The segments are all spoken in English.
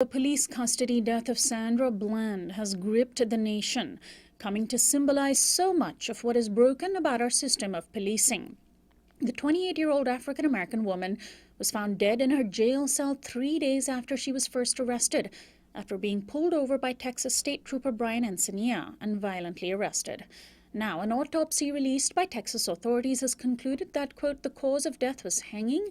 The police custody death of Sandra Bland has gripped the nation, coming to symbolize so much of what is broken about our system of policing. The 28-year-old African-American woman was found dead in her jail cell 3 days after she was first arrested, after being pulled over by Texas State Trooper Brian Encinier and violently arrested. Now, an autopsy released by Texas authorities has concluded that, quote, the cause of death was hanging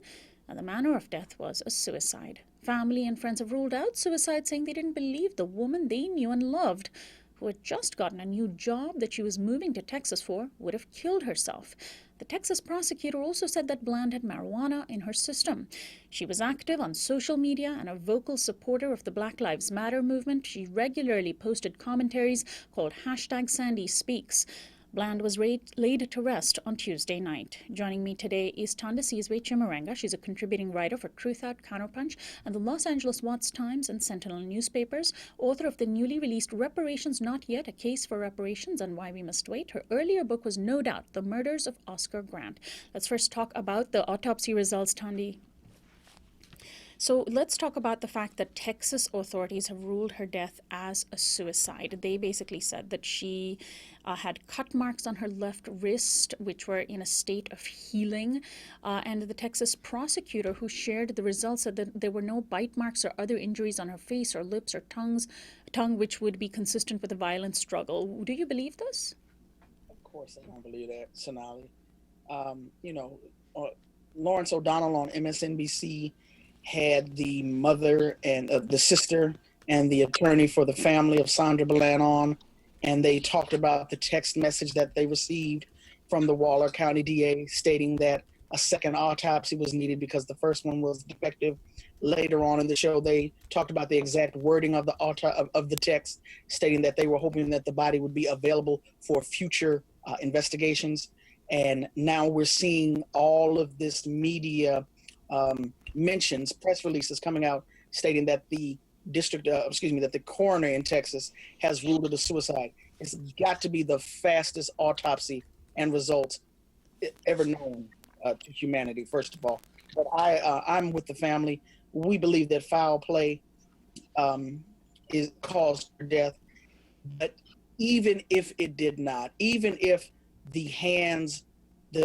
and the manner of death was a suicide. Family and friends have ruled out suicide, saying they didn't believe the woman they knew and loved, who had just gotten a new job that she was moving to Texas for, would have killed herself. The Texas prosecutor also said that Bland had marijuana in her system. She was active on social media and a vocal supporter of the Black Lives Matter movement. She regularly posted commentaries called #SandySpeaks. Bland was laid to rest on Tuesday night. Joining me today is Thandisizwe Chimurenga. She's a contributing writer for Truth Out, Counterpunch, and the Los Angeles Watts Times and Sentinel newspapers, author of the newly released Reparations Not Yet, A Case for Reparations and Why We Must Wait. Her earlier book was No Doubt, The Murders of Oscar Grant. Let's first talk about the autopsy results, Thandi. So let's talk about the fact that Texas authorities have ruled her death as a suicide. They basically said that she had cut marks on her left wrist, which were in a state of healing. And the Texas prosecutor who shared the results said that there were no bite marks or other injuries on her face or lips or tongue, which would be consistent with a violent struggle. Do you believe this? Of course, I don't believe that, Sonali. Lawrence O'Donnell on MSNBC had the mother and the sister and the attorney for the family of Sandra Bland on, and they talked about the text message that they received from the Waller County DA stating that a second autopsy was needed because the first one was defective. Later on in the show, they talked about the exact wording of the text, stating that they were hoping that the body would be available for future investigations. And now we're seeing all of this media mentions, press releases coming out stating that the that the coroner in Texas has ruled it a suicide. It's got to be the fastest autopsy and results ever known to humanity, first of all. But I'm with the family. We believe that foul play is caused her death. But even if it did not, even if the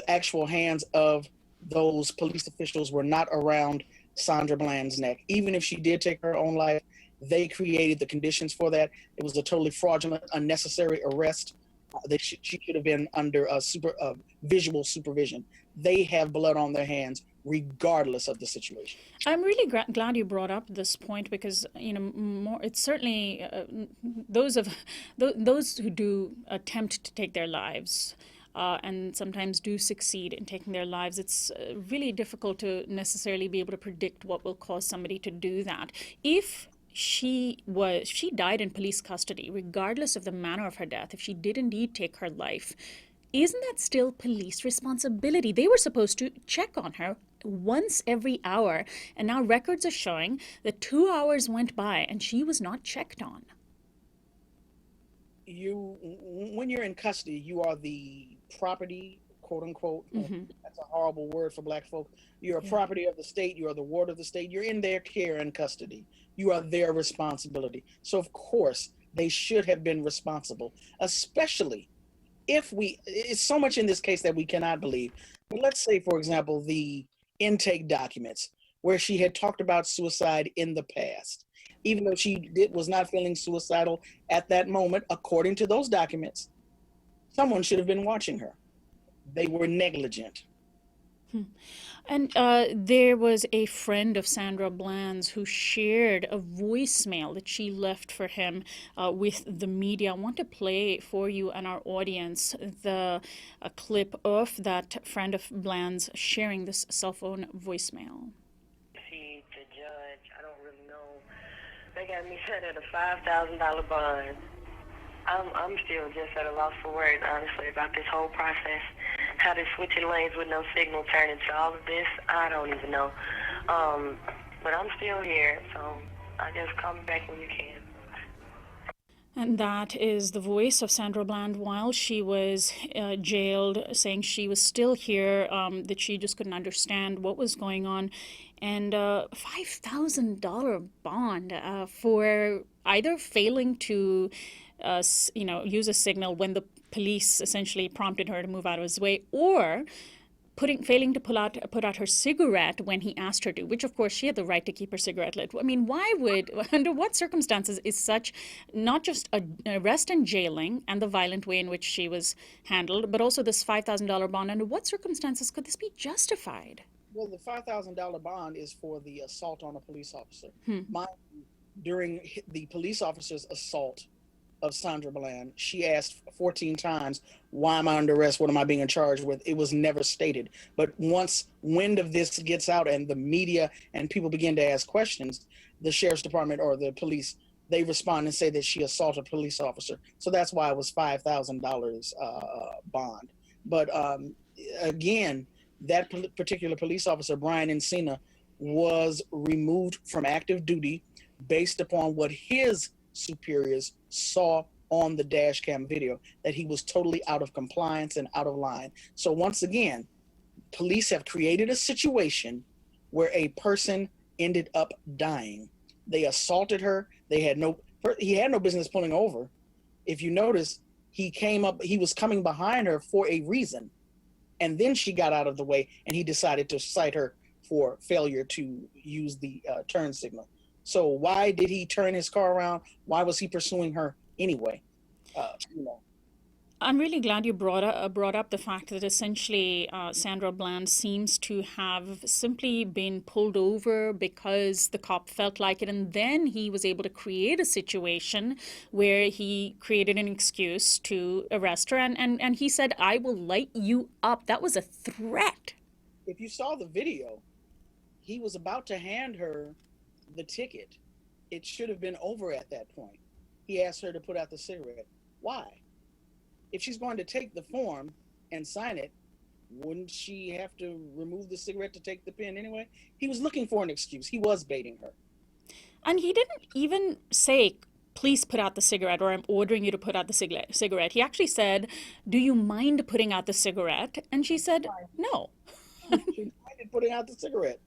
actual hands of those police officials were not around Sandra Bland's neck, even if she did take her own life, they created the conditions for that. It was a totally fraudulent, unnecessary arrest. She should have been under visual supervision. They have blood on their hands, regardless of the situation. I'm really glad you brought up this point because it's certainly those who do attempt to take their lives. And sometimes do succeed in taking their lives. It's really difficult to necessarily be able to predict what will cause somebody to do that. If she died in police custody, regardless of the manner of her death, if she did indeed take her life, isn't that still police responsibility? They were supposed to check on her once every hour, and now records are showing that 2 hours went by and she was not checked on. When you're in custody, you are the property, quote unquote. Mm-hmm. That's a horrible word for Black folk. You're a property of the state. You are the ward of the state. You're in their care and custody. You are their responsibility. So of course they should have been responsible, especially if it's so much in this case that we cannot believe. But let's say, for example, the intake documents where she had talked about suicide in the past. Even though she was not feeling suicidal at that moment, according to those documents, someone should have been watching her. They were negligent. And there was a friend of Sandra Bland's who shared a voicemail that she left for him with the media. I want to play for you and our audience a clip of that friend of Bland's sharing this cell phone voicemail. They got me set at a $5,000 bond. I'm still just at a loss for words, honestly, about this whole process. How this switching lanes with no signal turned into all of this, I don't even know. But I'm still here, so I just call me back when you can. And that is the voice of Sandra Bland while she was jailed, saying she was still here, that she just couldn't understand what was going on. and $5,000 bond for either failing to, use a signal when the police essentially prompted her to move out of his way, or failing to put out her cigarette when he asked her to, which of course she had the right to keep her cigarette lit. I mean, under what circumstances is such, not just an arrest and jailing and the violent way in which she was handled, but also this $5,000 bond, under what circumstances could this be justified? Well, the $5,000 bond is for the assault on a police officer. During the police officer's assault of Sandra Bland, she asked 14 times, why am I under arrest? What am I being charged with? It was never stated. But once wind of this gets out and the media and people begin to ask questions, the sheriff's department or the police, they respond and say that she assaulted a police officer. So that's why it was $5,000 bond. But again, that particular police officer, Brian Encina, was removed from active duty based upon what his superiors saw on the dash cam video, that he was totally out of compliance and out of line. So once again, police have created a situation where a person ended up dying. They assaulted her. He had no business pulling over. If you notice, he was coming behind her for a reason. And then she got out of the way and he decided to cite her for failure to use the turn signal. So why did he turn his car around? Why was he pursuing her anyway? I'm really glad you brought up the fact that essentially Sandra Bland seems to have simply been pulled over because the cop felt like it, and then he was able to create a situation where he created an excuse to arrest her, and he said, I will light you up. That was a threat. If you saw the video, he was about to hand her the ticket. It should have been over at that point. He asked her to put out the cigarette. Why? If she's going to take the form and sign it, wouldn't she have to remove the cigarette to take the pen anyway? He was looking for an excuse. He was baiting her. And he didn't even say, please put out the cigarette, or I'm ordering you to put out the cigarette. He actually said, do you mind putting out the cigarette? And she said, no. She minded putting out the cigarette.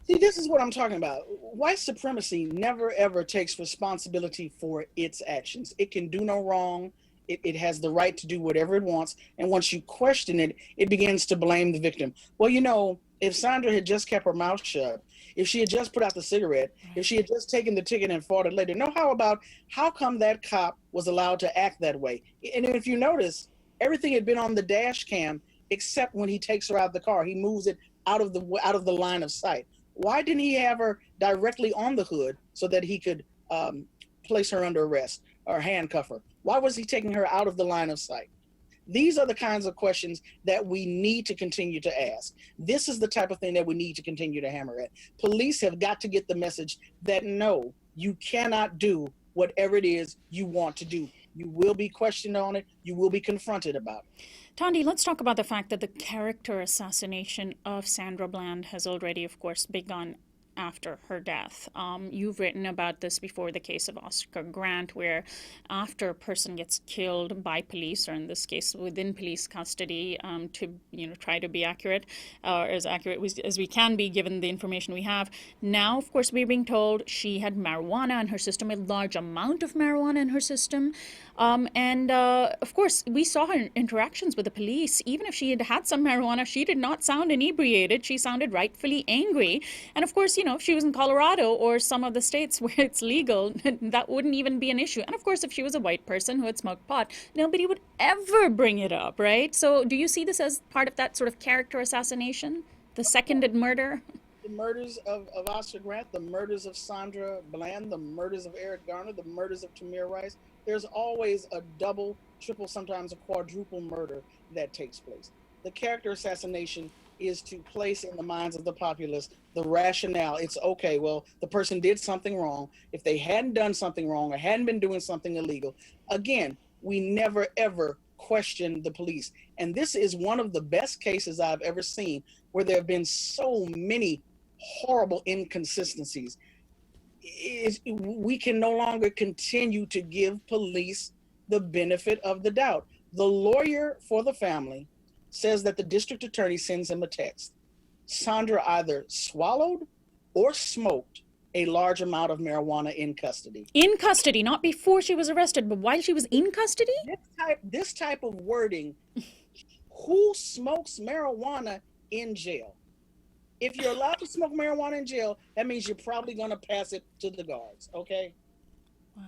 See, this is what I'm talking about. White supremacy never, ever takes responsibility for its actions. It can do no wrong. It has the right to do whatever it wants. And once you question it, it begins to blame the victim. Well, if Sandra had just kept her mouth shut, if she had just put out the cigarette, if she had just taken the ticket and fought it later, how come that cop was allowed to act that way? And if you notice, everything had been on the dash cam except when he takes her out of the car. He moves it out of the line of sight. Why didn't he have her directly on the hood so that he could place her under arrest or handcuff her? Why was he taking her out of the line of sight? These are the kinds of questions that we need to continue to ask. This is the type of thing that we need to continue to hammer at. Police have got to get the message that no, you cannot do whatever it is you want to do. You will be questioned on it. You will be confronted about it. Thandi, let's talk about the fact that the character assassination of Sandra Bland has already, of course, begun after her death. You've written about this before, the case of Oscar Grant, where after a person gets killed by police, or in this case within police custody, to try to be accurate, or as accurate as we can be given the information we have. Now, of course, we're being told she had marijuana in her system, a large amount of marijuana in her system. Of course, we saw her interactions with the police. Even if she had had some marijuana, she did not sound inebriated. She sounded rightfully angry. And of course, if she was in Colorado or some of the states where it's legal, that wouldn't even be an issue. And of course, if she was a white person who had smoked pot, nobody would ever bring it up, right? So do you see this as part of that sort of character assassination? The seconded murder? The murders of Oscar Grant, the murders of Sandra Bland, the murders of Eric Garner, the murders of Tamir Rice. There's always a double, triple, sometimes a quadruple murder that takes place. The character assassination is to place in the minds of the populace the rationale. It's okay, well, the person did something wrong. If they hadn't done something wrong or hadn't been doing something illegal, again, we never, ever question the police. And this is one of the best cases I've ever seen where there have been so many horrible inconsistencies. We can no longer continue to give police the benefit of the doubt. The lawyer for the family says that the district attorney sends him a text Sandra either swallowed or smoked a large amount of marijuana in custody. In custody, not before she was arrested, but while she was in custody? This type of wording, who smokes marijuana in jail? If you're allowed to smoke marijuana in jail, that means you're probably going to pass it to the guards, okay? Wow.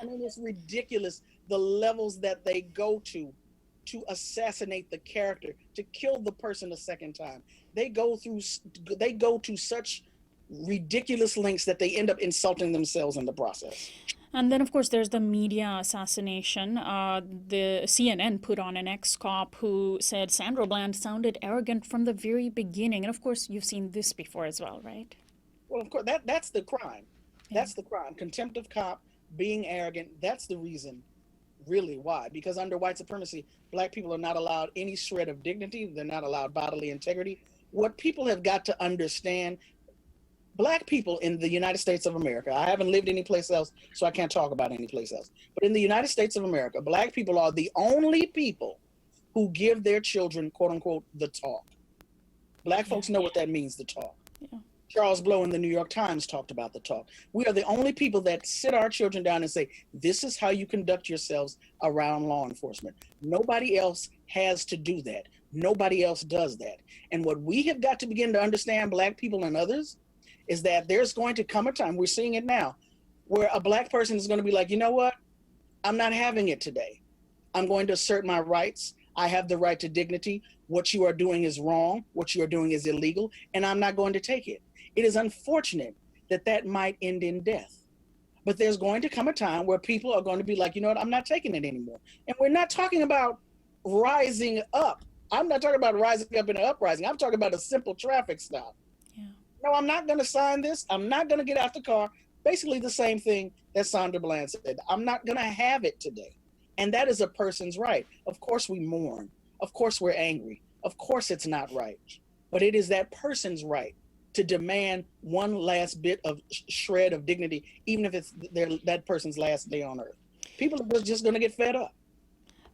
I mean, it's ridiculous the levels that they go to assassinate the character, to kill the person a second time. They go to such ridiculous lengths that they end up insulting themselves in the process. And then, of course, there's the media assassination. The CNN put on an ex-cop who said Sandra Bland sounded arrogant from the very beginning. And of course, you've seen this before as well, right? Well, of course, that's the crime. Yeah. That's the crime. Contempt of cop, being arrogant. That's the reason, really, why. Because under white supremacy, Black people are not allowed any shred of dignity. They're not allowed bodily integrity. What people have got to understand, Black people in the United States of America, I haven't lived anyplace else, so I can't talk about any place else. But in the United States of America, Black people are the only people who give their children, quote unquote, the talk. Black folks know what that means, the talk. Yeah. Charles Blow in the New York Times talked about the talk. We are the only people that sit our children down and say, this is how you conduct yourselves around law enforcement. Nobody else has to do that. Nobody else does that. And what we have got to begin to understand, Black people and others, is that there's going to come a time, we're seeing it now, where a Black person is going to be like, you know what? I'm not having it today. I'm going to assert my rights. I have the right to dignity. What you are doing is wrong. What you are doing is illegal, and I'm not going to take it. It is unfortunate that that might end in death. But there's going to come a time where people are going to be like, you know what? I'm not taking it anymore. And we're not talking about rising up. I'm not talking about rising up in an uprising. I'm talking about a simple traffic stop. No, I'm not going to sign this. I'm not going to get out the car. Basically the same thing that Sandra Bland said. I'm not going to have it today. And that is a person's right. Of course we mourn. Of course we're angry. Of course it's not right. But it is that person's right to demand one last bit of shred of dignity, even if it's that person's last day on earth. People are just going to get fed up.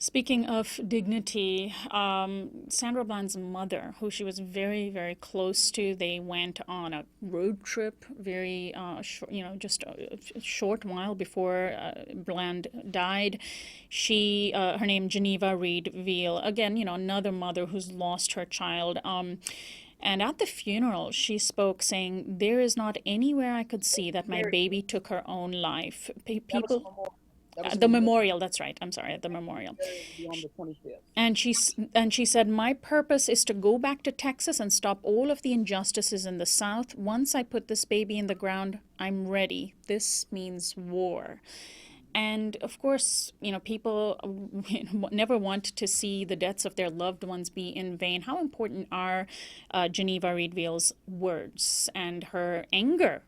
Speaking of dignity, Sandra Bland's mother, who she was very, very close to, they went on a road trip very, just a short while before Bland died. Her name Geneva Reed Veal, again, another mother who's lost her child. And at the funeral, she spoke saying, "There is not anywhere I could see that my baby took her own life." People. The memorial, that's right. I'm sorry, at the memorial. On the 25th. And she said, "My purpose is to go back to Texas and stop all of the injustices in the South. Once I put this baby in the ground, I'm ready. This means war." And of course, people never want to see the deaths of their loved ones be in vain. How important are Geneva Reed Veal's words and her anger?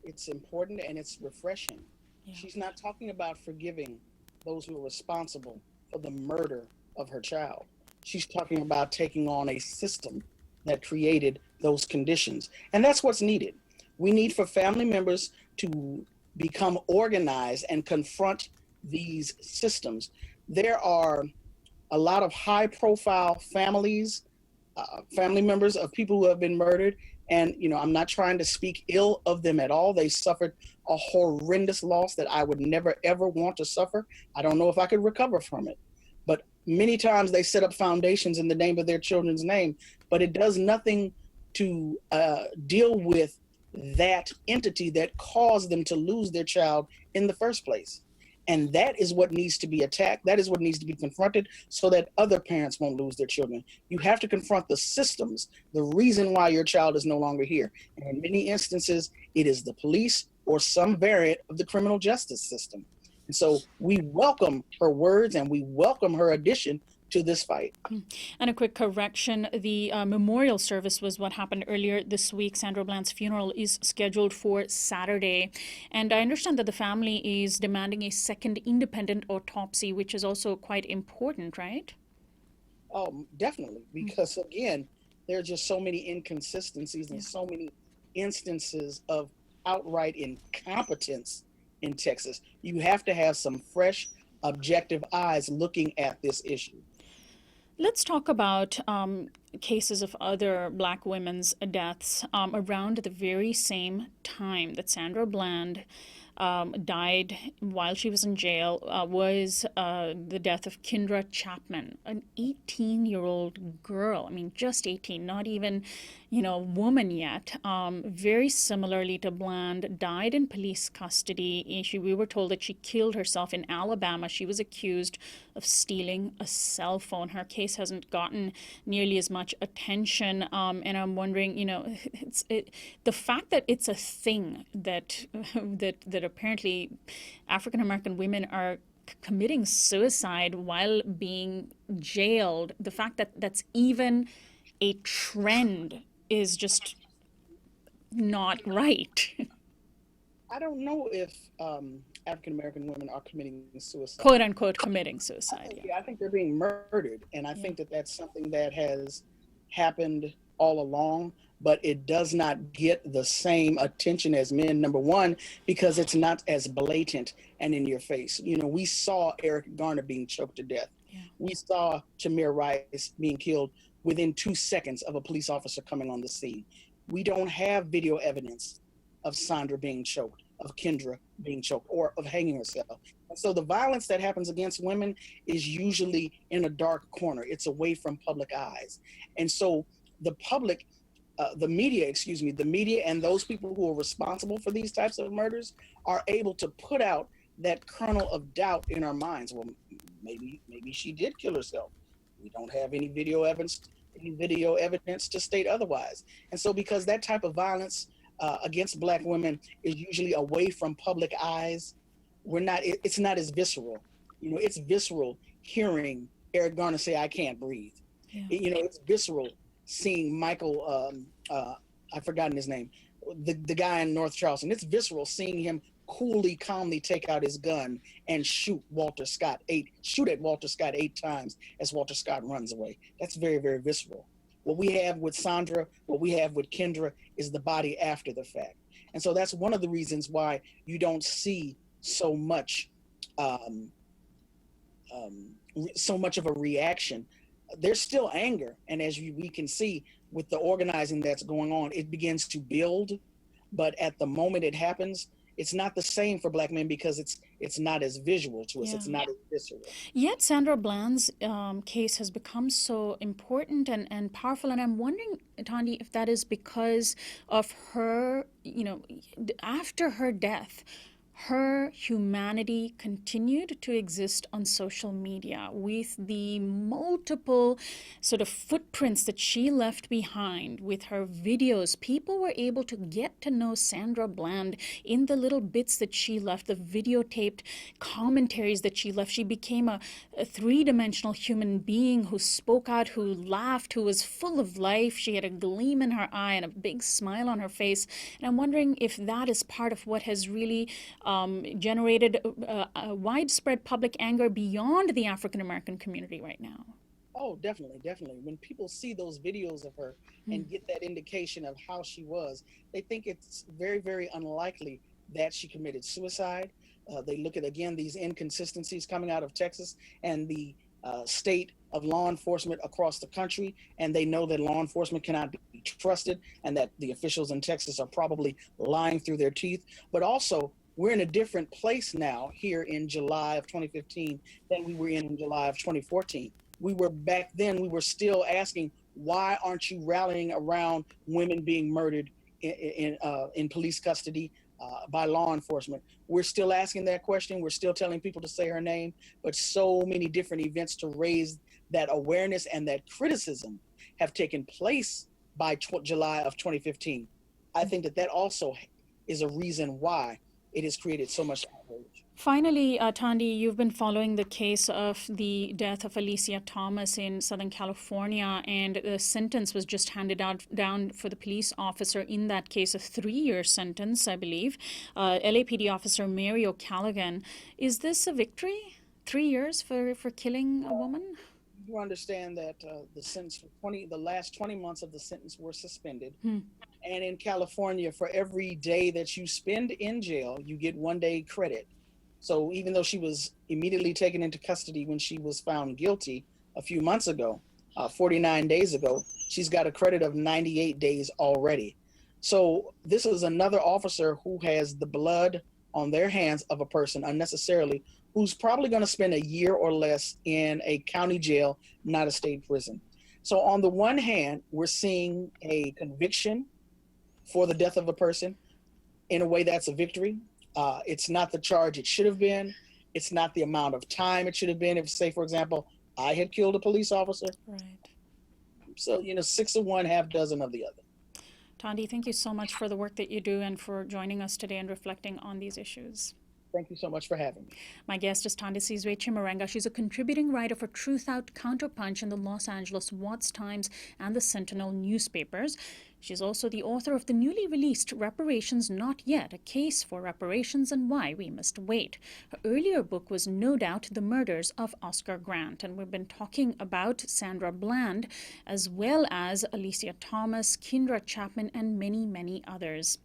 It's important and it's refreshing. Yeah. She's not talking about forgiving those who are responsible for the murder of her child. She's talking about taking on a system that created those conditions. And that's what's needed. We need for family members to become organized and confront these systems. There are a lot of high profile families, family members of people who have been murdered. And, I'm not trying to speak ill of them at all. They suffered a horrendous loss that I would never, ever want to suffer. I don't know if I could recover from it. But many times they set up foundations in the name of their children's name, but it does nothing to deal with that entity that caused them to lose their child in the first place. And that is what needs to be attacked. That is what needs to be confronted so that other parents won't lose their children. You have to confront the systems, the reason why your child is no longer here. And in many instances, it is the police or some variant of the criminal justice system. And so we welcome her words and we welcome her addition to this fight. And a quick correction, the memorial service was what happened earlier this week. Sandra Bland's funeral is scheduled for Saturday. And I understand that the family is demanding a second independent autopsy, which is also quite important, right? Oh, definitely. Because again, there are just so many inconsistencies and so many instances of outright incompetence in Texas. You have to have some fresh, objective eyes looking at this issue. Let's talk about cases of other Black women's deaths around the very same time that Sandra Bland died while she was in jail was the death of Kindra Chapman, an 18-year-old girl. I mean, just 18, not even, woman yet. Very similarly to Bland, died in police custody. We were told that she killed herself in Alabama. She was accused of stealing a cell phone. Her case hasn't gotten nearly as much attention, and I'm wondering, the fact that it's a thing that apparently African American women are committing suicide while being jailed, the fact that that's even a trend is just not right. I don't know if African American women are committing suicide. Quote unquote committing suicide. I think they're being murdered. And I think that that's something that has happened all along, but it does not get the same attention as men. Number one, because it's not as blatant and in your face. We saw Eric Garner being choked to death. Yeah. We saw Tamir Rice being killed within 2 seconds of a police officer coming on the scene. We don't have video evidence of Sandra being choked, of Kindra being choked, or of hanging herself. And so the violence that happens against women is usually in a dark corner. It's away from public eyes. And so the media and those people who are responsible for these types of murders are able to put out that kernel of doubt in our minds. Well, maybe she did kill herself. We don't have any video evidence to state otherwise. And so because that type of violence against Black women is usually away from public eyes, it's not as visceral. It's visceral hearing Eric Garner say, "I can't breathe." Yeah. It's visceral seeing Michael, I've forgotten his name, the guy in North Charleston. It's visceral seeing him coolly, calmly take out his gun and shoot at Walter Scott 8 times as Walter Scott runs away. That's very, very visceral. What we have with Sandra, what we have with Kindra is the body after the fact. And so that's one of the reasons why you don't see so much of a reaction. There's still anger. And as we can see with the organizing that's going on, it begins to build. But at the moment it happens, it's not the same for Black men because it's not as visual to us. Yeah. It's not as visceral. Yet Sandra Bland's case has become so important and powerful. And I'm wondering, Thandi, if that is because of her, after her death, her humanity continued to exist on social media with the multiple sort of footprints that she left behind with her videos. People were able to get to know Sandra Bland in the little bits that she left, the videotaped commentaries that she left. She became a three-dimensional human being who spoke out, who laughed, who was full of life. She had a gleam in her eye and a big smile on her face. And I'm wondering if that is part of what has really generated a widespread public anger beyond the African American community right now. Oh, definitely. When people see those videos of her and get that indication of how she was, they think it's very, very unlikely that she committed suicide. They look at, again, these inconsistencies coming out of Texas and the state of law enforcement across the country, and they know that law enforcement cannot be trusted and that the officials in Texas are probably lying through their teeth. But also, we're in a different place now here in July of 2015 than we were in July of 2014. We were still asking, why aren't you rallying around women being murdered in police custody by law enforcement? We're still asking that question. We're still telling people to say her name, but so many different events to raise that awareness and that criticism have taken place by July of 2015. I think that also is a reason why it has created so much outrage. Finally, Thandi, you've been following the case of the death of Alicia Thomas in Southern California, and the sentence was just handed down for the police officer in that case, a 3-year sentence, I believe. LAPD officer Mary O'Callaghan. Is this a victory? 3 years for killing a woman? You understand that the sentence for the last 20 months of the sentence were suspended. And in California, for every day that you spend in jail, you get 1 day credit. So even though she was immediately taken into custody when she was found guilty a few months ago, 49 days ago. She's got a credit of 98 days already. So this is another officer who has the blood on their hands of a person unnecessarily, who's probably going to spend a year or less in a county jail, not a state prison. So on the one hand, we're seeing a conviction for the death of a person. In a way, that's a victory. It's not the charge it should have been. It's not the amount of time it should have been. If, say, for example, I had killed a police officer. Right. So, 6 of one, half dozen of the other. Thandi, thank you so much for the work that you do and for joining us today and reflecting on these issues. Thank you so much for having me. My guest is Thandisizwe Chimurenga. She's a contributing writer for Truth Out, Counterpunch in the Los Angeles Watts Times and the Sentinel newspapers. She's also the author of the newly released Reparations Not Yet, A Case for Reparations and Why We Must Wait. Her earlier book was No Doubt The Murders of Oscar Grant, and we've been talking about Sandra Bland as well as Alicia Thomas, Kindra Chapman, and many, many others.